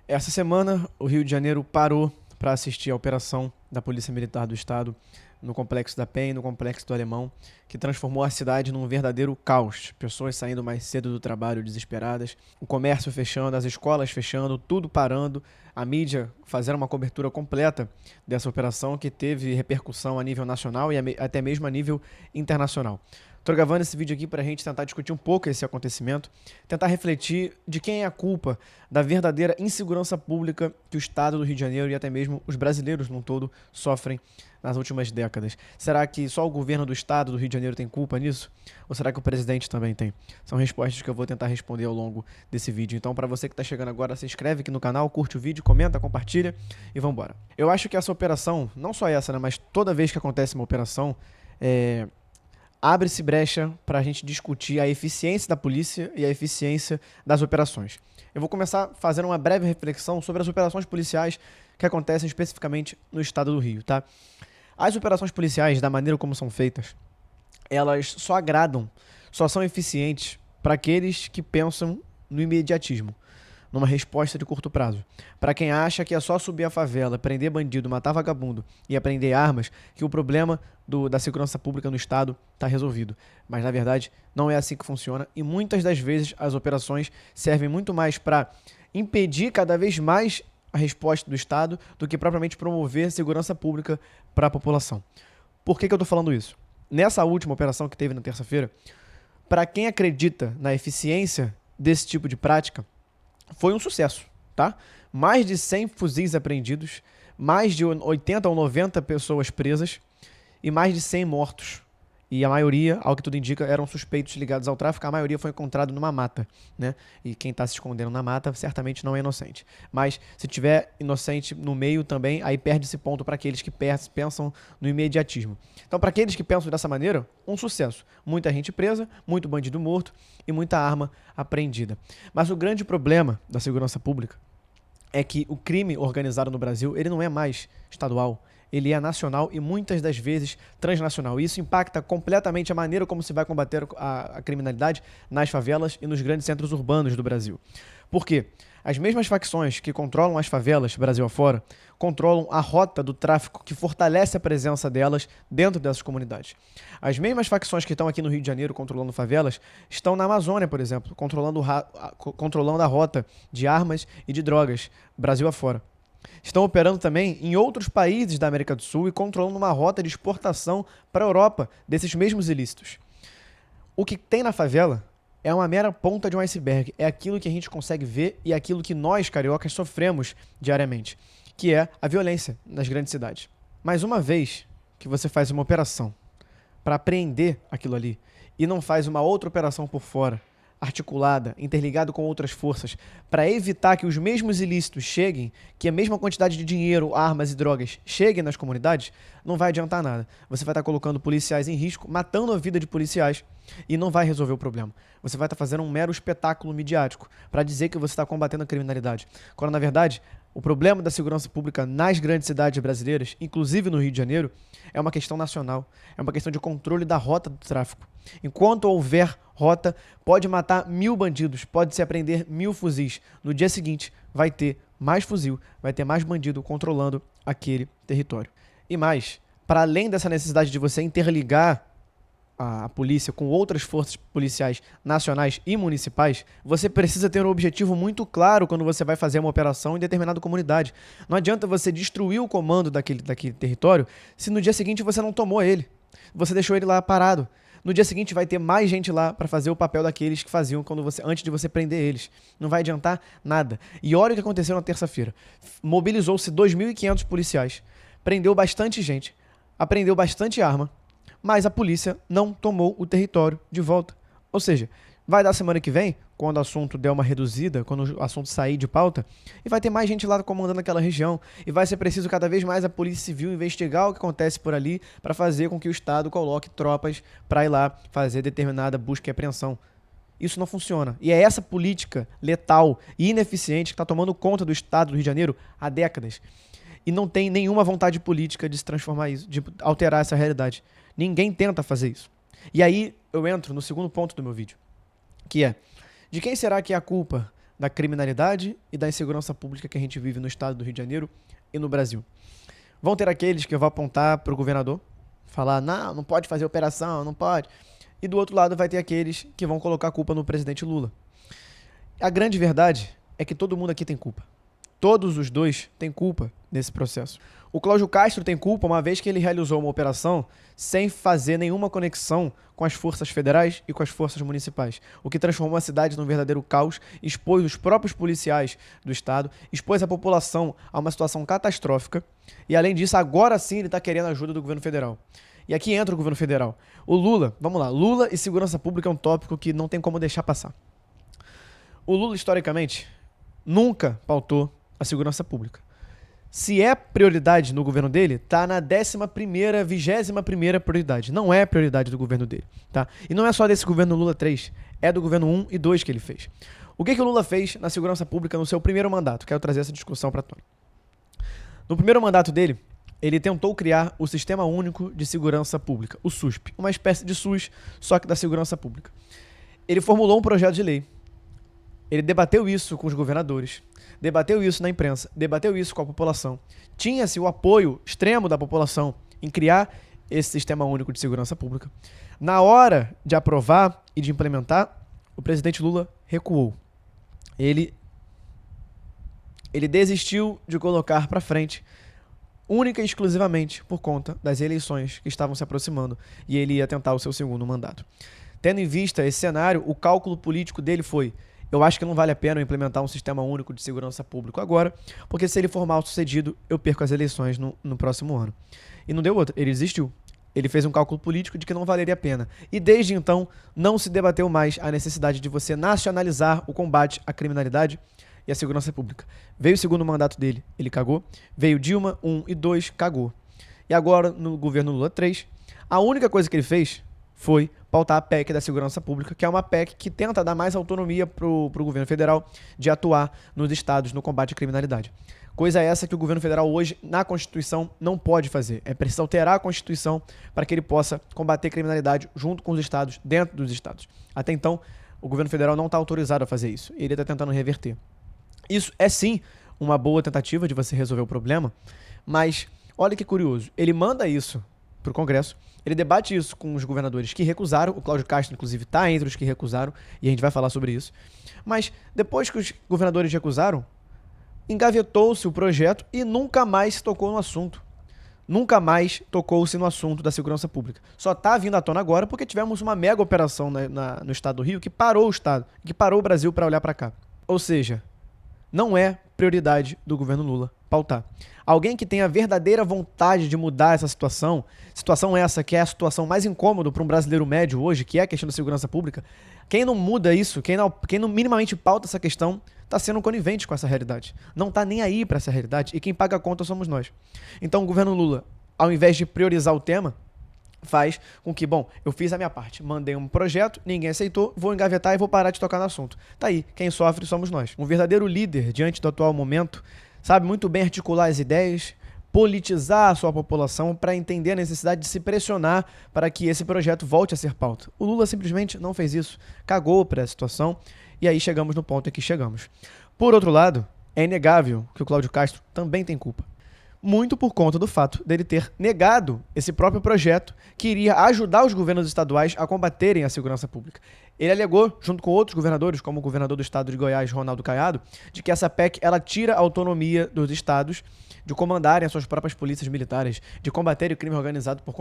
Essa semana, o Rio de Janeiro parou para assistir à operação da Polícia Militar do Estado no Complexo da Penha e no Complexo do Alemão, que transformou a cidade num verdadeiro caos. Pessoas saindo mais cedo do trabalho desesperadas, o comércio fechando, as escolas fechando, tudo parando, a mídia fazendo uma cobertura completa dessa operação que teve repercussão a nível nacional e até mesmo a nível internacional. Estou gravando esse vídeo aqui para a gente tentar discutir um pouco esse acontecimento, tentar refletir de quem é a culpa da verdadeira insegurança pública que o Estado do Rio de Janeiro e até mesmo os brasileiros no todo sofrem nas últimas décadas. Será que só o governo do Estado do Rio de Janeiro tem culpa nisso? Ou será que o presidente também tem? São respostas que eu vou tentar responder ao longo desse vídeo. Então, para você que está chegando agora, se inscreve aqui no canal, curte o vídeo, comenta, compartilha e vambora. Eu acho que essa operação, não só essa, né, mas toda vez que acontece uma operação, abre-se brecha para a gente discutir a eficiência da polícia e a eficiência das operações. Eu vou começar fazendo uma breve reflexão sobre as operações policiais que acontecem especificamente no estado do Rio, tá? As operações policiais, da maneira como são feitas, elas só agradam, só são eficientes para aqueles que pensam no imediatismo, numa resposta de curto prazo. Para quem acha que é só subir a favela, prender bandido, matar vagabundo e apreender armas, que o problema da segurança pública no estado está resolvido. Mas na verdade não é assim que funciona e muitas das vezes as operações servem muito mais para impedir cada vez mais a resposta do estado do que propriamente promover segurança pública para a população. Por que eu estou falando isso? Nessa última operação que teve na terça-feira, para quem acredita na eficiência desse tipo de prática, foi um sucesso, tá? Mais de 100 fuzis apreendidos, mais de 80 ou 90 pessoas presas e mais de 100 mortos. E a maioria, ao que tudo indica, eram suspeitos ligados ao tráfico. A maioria foi encontrado numa mata, né? E quem está se escondendo na mata certamente não é inocente. Mas se tiver inocente no meio também, aí perde esse ponto para aqueles que pensam no imediatismo. Então, para aqueles que pensam dessa maneira, um sucesso. Muita gente presa, muito bandido morto e muita arma apreendida. Mas o grande problema da segurança pública é que o crime organizado no Brasil, ele não é mais estadual, ele é nacional e muitas das vezes transnacional. E isso impacta completamente a maneira como se vai combater a criminalidade nas favelas e nos grandes centros urbanos do Brasil. Por quê? As mesmas facções que controlam as favelas, Brasil afora, controlam a rota do tráfico que fortalece a presença delas dentro dessas comunidades. As mesmas facções que estão aqui no Rio de Janeiro controlando favelas, estão na Amazônia, por exemplo, controlando a rota de armas e de drogas, Brasil afora. Estão operando também em outros países da América do Sul e controlando uma rota de exportação para a Europa desses mesmos ilícitos. O que tem na favela é uma mera ponta de um iceberg. É aquilo que a gente consegue ver e é aquilo que nós, cariocas, sofremos diariamente, que é a violência nas grandes cidades. Mas uma vez que você faz uma operação para apreender aquilo ali e não faz uma outra operação por fora, articulada, interligado com outras forças, para evitar que os mesmos ilícitos cheguem, que a mesma quantidade de dinheiro, armas e drogas cheguem nas comunidades, não vai adiantar nada. Você vai estar colocando policiais em risco, matando a vida de policiais e não vai resolver o problema. Você vai estar fazendo um mero espetáculo midiático para dizer que você está combatendo a criminalidade, quando na verdade o problema da segurança pública nas grandes cidades brasileiras, inclusive no Rio de Janeiro, é uma questão nacional, é uma questão de controle da rota do tráfico. Enquanto houver rota, pode matar 1000 bandidos, pode se apreender 1000 fuzis. No dia seguinte, vai ter mais fuzil, vai ter mais bandido controlando aquele território. E mais, para além dessa necessidade de você interligar a polícia com outras forças policiais nacionais e municipais, você precisa ter um objetivo muito claro quando você vai fazer uma operação em determinada comunidade. Não adianta você destruir o comando daquele território se no dia seguinte você não tomou ele. Você deixou ele lá parado. No dia seguinte vai ter mais gente lá para fazer o papel daqueles que faziam antes de você prender eles. Não vai adiantar nada. E olha o que aconteceu na terça-feira. Mobilizou-se 2.500 policiais. Prendeu bastante gente. Apreendeu bastante arma. Mas a polícia não tomou o território de volta. Ou seja, vai dar semana que vem, quando o assunto der uma reduzida, quando o assunto sair de pauta, e vai ter mais gente lá comandando aquela região, e vai ser preciso cada vez mais a Polícia Civil investigar o que acontece por ali para fazer com que o Estado coloque tropas para ir lá fazer determinada busca e apreensão. Isso não funciona. E é essa política letal e ineficiente que está tomando conta do Estado do Rio de Janeiro há décadas. E não tem nenhuma vontade política de se transformar isso, de alterar essa realidade. Ninguém tenta fazer isso. E aí eu entro no segundo ponto do meu vídeo, que é: de quem será que é a culpa da criminalidade e da insegurança pública que a gente vive no estado do Rio de Janeiro e no Brasil. Vão ter aqueles que vão apontar para o governador, falar, não pode fazer operação, não pode. E do outro lado vai ter aqueles que vão colocar a culpa no presidente Lula. A grande verdade é que todo mundo aqui tem culpa. Todos os dois têm culpa nesse processo. O Cláudio Castro tem culpa uma vez que ele realizou uma operação sem fazer nenhuma conexão com as forças federais e com as forças municipais, o que transformou a cidade num verdadeiro caos, expôs os próprios policiais do estado, expôs a população a uma situação catastrófica e, além disso, agora sim ele está querendo a ajuda do governo federal. E aqui entra o governo federal. O Lula, vamos lá, Lula e segurança pública é um tópico que não tem como deixar passar. O Lula, historicamente, nunca pautou a segurança pública. Se é prioridade no governo dele, tá na 11ª, 21ª prioridade. Não é prioridade do governo dele, tá? E não é só desse governo Lula 3, é do governo 1 e 2 que ele fez. O que o Lula fez na segurança pública no seu primeiro mandato? Quero trazer essa discussão para tona. No primeiro mandato dele, ele tentou criar o Sistema Único de Segurança Pública, o SUSP, uma espécie de SUS, só que da segurança pública. Ele formulou um projeto de lei. Ele debateu isso com os governadores, debateu isso na imprensa, debateu isso com a população. Tinha-se o apoio extremo da população em criar esse Sistema Único de Segurança Pública. Na hora de aprovar e de implementar, o presidente Lula recuou. Ele desistiu de colocar para frente, única e exclusivamente por conta das eleições que estavam se aproximando e ele ia tentar o seu segundo mandato. Tendo em vista esse cenário, o cálculo político dele foi: eu acho que não vale a pena eu implementar um sistema único de segurança pública agora, porque se ele for mal sucedido, eu perco as eleições no próximo ano. E não deu outra, ele desistiu. Ele fez um cálculo político de que não valeria a pena. E desde então, não se debateu mais a necessidade de você nacionalizar o combate à criminalidade e à segurança pública. Veio o segundo mandato dele, ele cagou. Veio Dilma 1 e 2, cagou. E agora, no governo Lula 3, a única coisa que ele fez foi pautar a PEC da segurança pública, que é uma PEC que tenta dar mais autonomia pro governo federal de atuar nos estados no combate à criminalidade. Coisa essa que o governo federal hoje, na Constituição, não pode fazer. É preciso alterar a Constituição para que ele possa combater criminalidade junto com os estados, dentro dos estados. Até então, o governo federal não está autorizado a fazer isso. Ele está tentando reverter. Isso é sim uma boa tentativa de você resolver o problema, mas olha que curioso. Ele manda isso para o Congresso, ele debate isso com os governadores que recusaram, o Cláudio Castro, inclusive, está entre os que recusaram, e a gente vai falar sobre isso. Mas depois que os governadores recusaram, engavetou-se o projeto e nunca mais se tocou no assunto. Nunca mais tocou-se no assunto da segurança pública. Só está vindo à tona agora porque tivemos uma mega operação no estado do Rio que parou o estado, que parou o Brasil para olhar para cá. Ou seja, não é prioridade do governo Lula pautar. Alguém que tenha verdadeira vontade de mudar essa situação essa que é a situação mais incômoda para um brasileiro médio hoje, que é a questão da segurança pública, quem não muda isso, quem não minimamente pauta essa questão, está sendo conivente com essa realidade. Não está nem aí para essa realidade e quem paga a conta somos nós. Então o governo Lula, ao invés de priorizar o tema, faz com que, bom, eu fiz a minha parte, mandei um projeto, ninguém aceitou, vou engavetar e vou parar de tocar no assunto. Tá aí, quem sofre somos nós. Um verdadeiro líder diante do atual momento sabe muito bem articular as ideias, politizar a sua população para entender a necessidade de se pressionar para que esse projeto volte a ser pauta. O Lula simplesmente não fez isso, cagou para a situação e aí chegamos no ponto em que chegamos. Por outro lado, é inegável que o Cláudio Castro também tem culpa. Muito por conta do fato dele ter negado esse próprio projeto que iria ajudar os governos estaduais a combaterem a segurança pública. Ele alegou, junto com outros governadores, como o governador do estado de Goiás, Ronaldo Caiado, de que essa PEC ela tira a autonomia dos estados de comandarem as suas próprias polícias militares, de combaterem o crime organizado por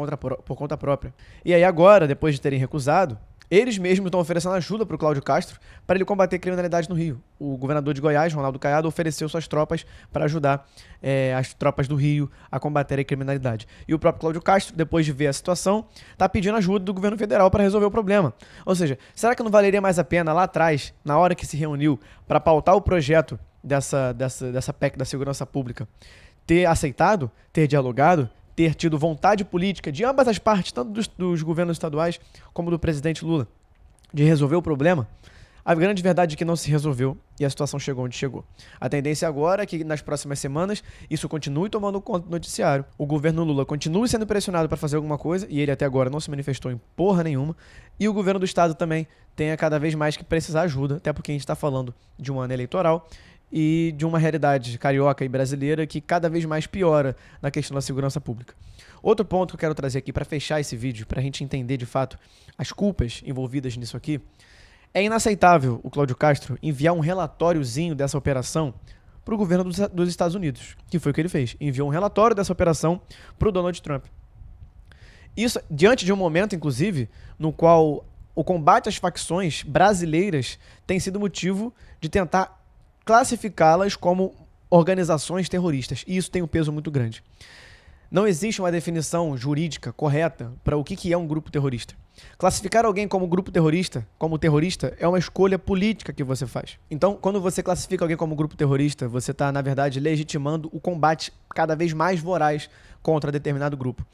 conta própria. E aí agora, depois de terem recusado, eles mesmos estão oferecendo ajuda para o Cláudio Castro para ele combater a criminalidade no Rio. O governador de Goiás, Ronaldo Caiado, ofereceu suas tropas para ajudar as tropas do Rio a combater a criminalidade. E o próprio Cláudio Castro, depois de ver a situação, está pedindo ajuda do governo federal para resolver o problema. Ou seja, será que não valeria mais a pena lá atrás, na hora que se reuniu para pautar o projeto dessa PEC da segurança pública, ter aceitado, ter dialogado, ter tido vontade política de ambas as partes, tanto dos governos estaduais como do presidente Lula, de resolver o problema? A grande verdade é que não se resolveu e a situação chegou onde chegou. A tendência agora é que nas próximas semanas isso continue tomando conta do noticiário. O governo Lula continue sendo pressionado para fazer alguma coisa, e ele até agora não se manifestou em porra nenhuma. E o governo do estado também tenha cada vez mais que precisar ajuda, até porque a gente está falando de um ano eleitoral e de uma realidade carioca e brasileira que cada vez mais piora na questão da segurança pública. Outro ponto que eu quero trazer aqui para fechar esse vídeo, para a gente entender de fato as culpas envolvidas nisso aqui. É inaceitável o Cláudio Castro enviar um relatóriozinho dessa operação para o governo dos Estados Unidos, que foi o que ele fez. Enviou um relatório dessa operação para o Donald Trump. Isso diante de um momento, inclusive, no qual o combate às facções brasileiras tem sido motivo de tentar classificá-las como organizações terroristas. E isso tem um peso muito grande. Não existe uma definição jurídica correta para o que é um grupo terrorista. Classificar alguém como grupo terrorista, como terrorista, é uma escolha política que você faz. Então, quando você classifica alguém como grupo terrorista, você está, na verdade, legitimando o combate cada vez mais voraz contra determinado grupo.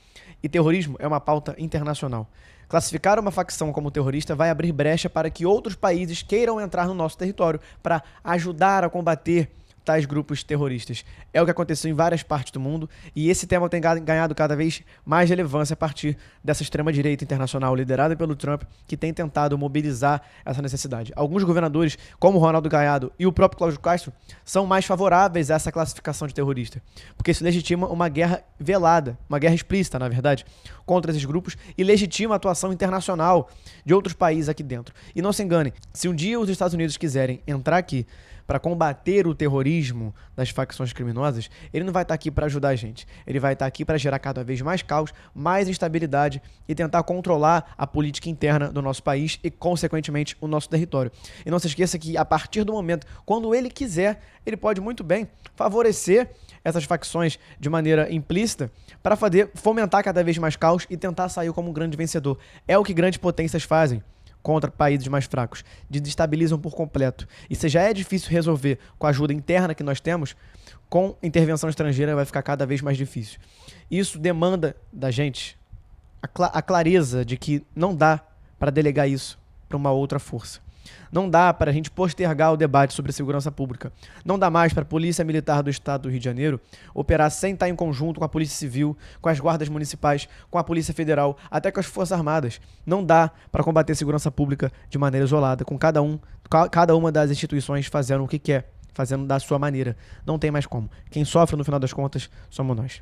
E terrorismo é uma pauta internacional. Classificar uma facção como terrorista vai abrir brecha para que outros países queiram entrar no nosso território para ajudar a combater tais grupos terroristas. É o que aconteceu em várias partes do mundo e esse tema tem ganhado cada vez mais relevância a partir dessa extrema-direita internacional liderada pelo Trump, que tem tentado mobilizar essa necessidade. Alguns governadores, como Ronaldo Caiado e o próprio Cláudio Castro, são mais favoráveis a essa classificação de terrorista, porque isso legitima uma guerra velada, uma guerra explícita, na verdade, contra esses grupos e legitima a atuação internacional de outros países aqui dentro. E não se engane, se um dia os Estados Unidos quiserem entrar aqui para combater o terrorismo das facções criminosas, ele não vai estar aqui para ajudar a gente. Ele vai estar aqui para gerar cada vez mais caos, mais instabilidade e tentar controlar a política interna do nosso país e, consequentemente, o nosso território. E não se esqueça que, a partir do momento, quando ele quiser, ele pode muito bem favorecer essas facções de maneira implícita para fomentar cada vez mais caos e tentar sair como um grande vencedor. É o que grandes potências fazem contra países mais fracos, desestabilizam por completo. E se já é difícil resolver com a ajuda interna que nós temos, com intervenção estrangeira vai ficar cada vez mais difícil. Isso demanda da gente a clareza de que não dá para delegar isso para uma outra força. Não dá para a gente postergar o debate sobre segurança pública. Não dá mais para a Polícia Militar do Estado do Rio de Janeiro operar sem estar em conjunto com a Polícia Civil, com as guardas municipais, com a Polícia Federal, até com as Forças Armadas. Não dá para combater segurança pública de maneira isolada, com cada uma das instituições fazendo o que quer, fazendo da sua maneira. Não tem mais como. Quem sofre, no final das contas, somos nós.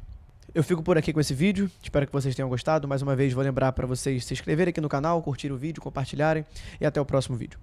Eu fico por aqui com esse vídeo, espero que vocês tenham gostado. Mais uma vez, vou lembrar para vocês se inscreverem aqui no canal, curtirem o vídeo, compartilharem e até o próximo vídeo.